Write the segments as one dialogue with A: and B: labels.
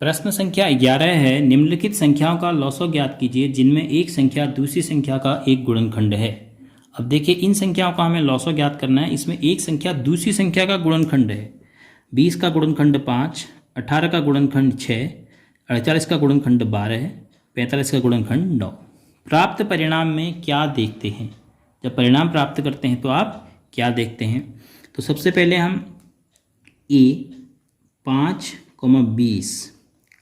A: प्रश्न संख्या 11 है, निम्नलिखित संख्याओं का लॉसो ज्ञात कीजिए जिनमें एक संख्या दूसरी संख्या का एक गुणनखंड है। अब देखिए इन संख्याओं का हमें लॉसो ज्ञात करना है। इसमें एक संख्या दूसरी संख्या का गुणनखंड है। 20 का गुणनखंड 5, 18 का गुणनखंड 6, 48 का गुणनखंड 12, 45 का गुणनखंड 9। प्राप्त परिणाम में क्या देखते हैं? जब परिणाम प्राप्त करते हैं तो आप क्या देखते हैं? तो सबसे पहले हम ए 5,20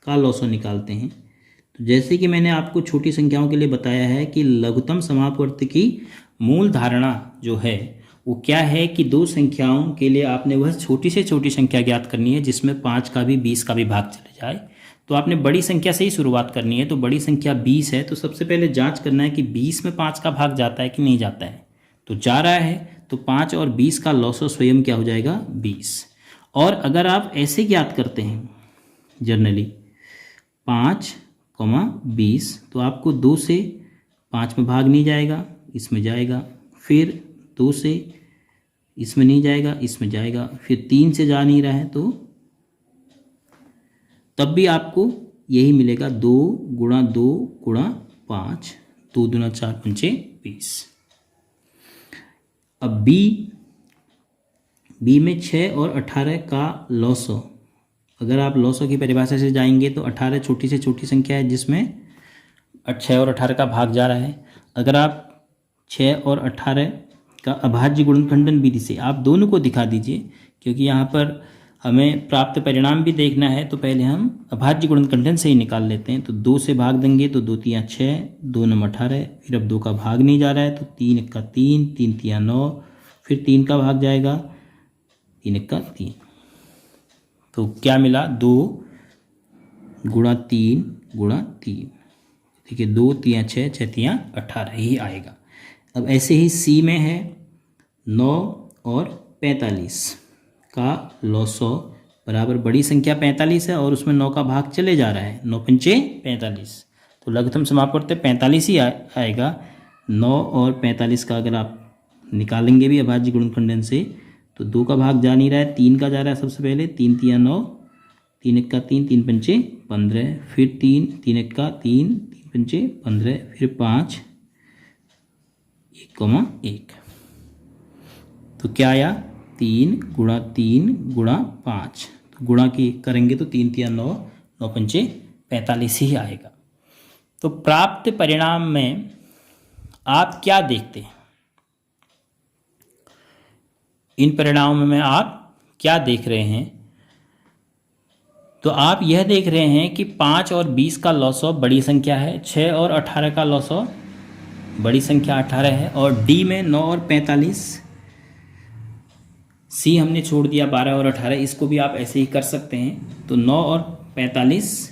A: का लॉसो निकालते हैं। तो जैसे कि मैंने आपको छोटी संख्याओं के लिए बताया है कि लघुत्तम समापवर्ती की मूल धारणा जो है वो क्या है कि दो संख्याओं के लिए आपने वह छोटी से छोटी संख्या ज्ञात करनी है जिसमें 5 का भी 20 का भी भाग चले जाए। तो आपने बड़ी संख्या से ही शुरुआत करनी है। तो बड़ी संख्या 20 है, तो सबसे पहले जांच करना है कि 20 में 5 का भाग जाता है कि नहीं जाता है। तो जा रहा है, तो 5 और 20 का लॉसो स्वयं क्या हो जाएगा? 20। और अगर आप ऐसे ज्ञात करते हैं जनरली 5,20, तो आपको 2 से 5 में भाग नहीं जाएगा, इसमें जाएगा, फिर 2 से इसमें नहीं जाएगा, इसमें जाएगा, फिर 3 से जा नहीं रहा है तो तब भी आपको यही मिलेगा 2 गुणा 2 गुणा 5, 2 दूना 4 पंचे 20। अब बी में 6 और 18 का लॉसो, अगर आप लॉसो की परिभाषा से जाएंगे तो 18 छोटी से छोटी संख्या है जिसमें 6 और 18 का भाग जा रहा है। अगर आप 6 और 18 का अभाज्य गुणनखंडन विधि से आप दोनों को दिखा दीजिए, क्योंकि यहाँ पर हमें प्राप्त परिणाम भी देखना है, तो पहले हम अभाज्य गुणनखंडन से ही निकाल लेते हैं। तो 2 से भाग देंगे तो 2 तिया 6, 2 नम 18, फिर अब 2 का भाग नहीं जा रहा है तो 3 1 का 3, 3 तिया 9, फिर 3 का भाग जाएगा, 3 1 का 3। तो क्या मिला? 2 गुणा 3 गुणा 3। देखिए 2 तिया 6, 6 तिया 18 ही आएगा। अब ऐसे ही सी में है 9 और 45 का लॉसो बराबर बड़ी संख्या 45 है और उसमें 9 का भाग चले जा रहा है, 9 पंचे 45, तो लघुत्तम समापवर्ती 45 ही आएगा। 9 और 45 का अगर आप निकालेंगे भी अभाज्य गुणनखंडन से तो 2 का भाग जा नहीं रहा है, 3 का जा रहा है। सबसे पहले 3 तिया 9, 3 1 का 3, 3 पंचे 15, फिर 3, 3 1 का 3, 3 पंचे 15, फिर 5 1,1। तो क्या आया? 3 गुणा 3 गुणा 5, तो गुणा की करेंगे तो 3 तिया 9, 9 पंचे 45 ही आएगा। तो प्राप्त परिणाम में आप क्या देखते हैं? इन परिणामों में आप क्या देख रहे हैं? तो आप यह देख रहे हैं कि 5 और 20 का लॉसो बड़ी संख्या है, 6 और 18 का लॉसो बड़ी संख्या 18 है, और डी में 9 और 45, सी हमने छोड़ दिया 12 और 18, इसको भी आप ऐसे ही कर सकते हैं। तो 9 और 45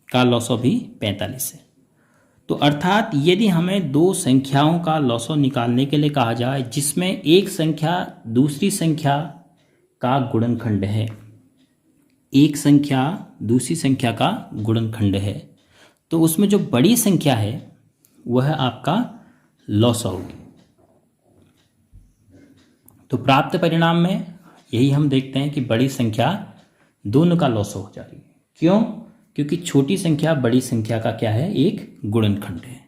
A: का लॉसो भी 45 है। तो अर्थात यदि हमें दो संख्याओं का लॉसो निकालने के लिए कहा जाए जिसमें एक संख्या दूसरी संख्या का गुणनखंड है, एक संख्या दूसरी संख्या का गुणनखंड है, तो उसमें जो बड़ी संख्या है वह आपका लॉसो होगी। तो प्राप्त परिणाम में यही हम देखते हैं कि बड़ी संख्या दोनों का लॉसो हो जा रही है। क्यों? क्योंकि छोटी संख्या बड़ी संख्या का क्या है? एक गुणनखंड है।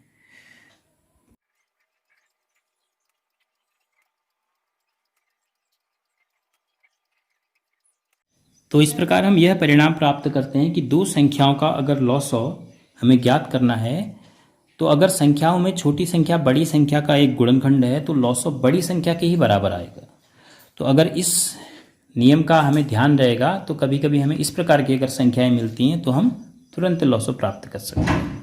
A: तो इस प्रकार हम यह परिणाम प्राप्त करते हैं कि दो संख्याओं का अगर लॉसो हमें ज्ञात करना है, तो अगर संख्याओं में छोटी संख्या बड़ी संख्या का एक गुणनखंड है तो लॉसो बड़ी संख्या के ही बराबर आएगा। तो अगर इस नियम का हमें ध्यान रहेगा तो कभी कभी हमें इस प्रकार की अगर संख्याएं मिलती हैं तो हम तुरंत लॉसो प्राप्त कर सकते हैं।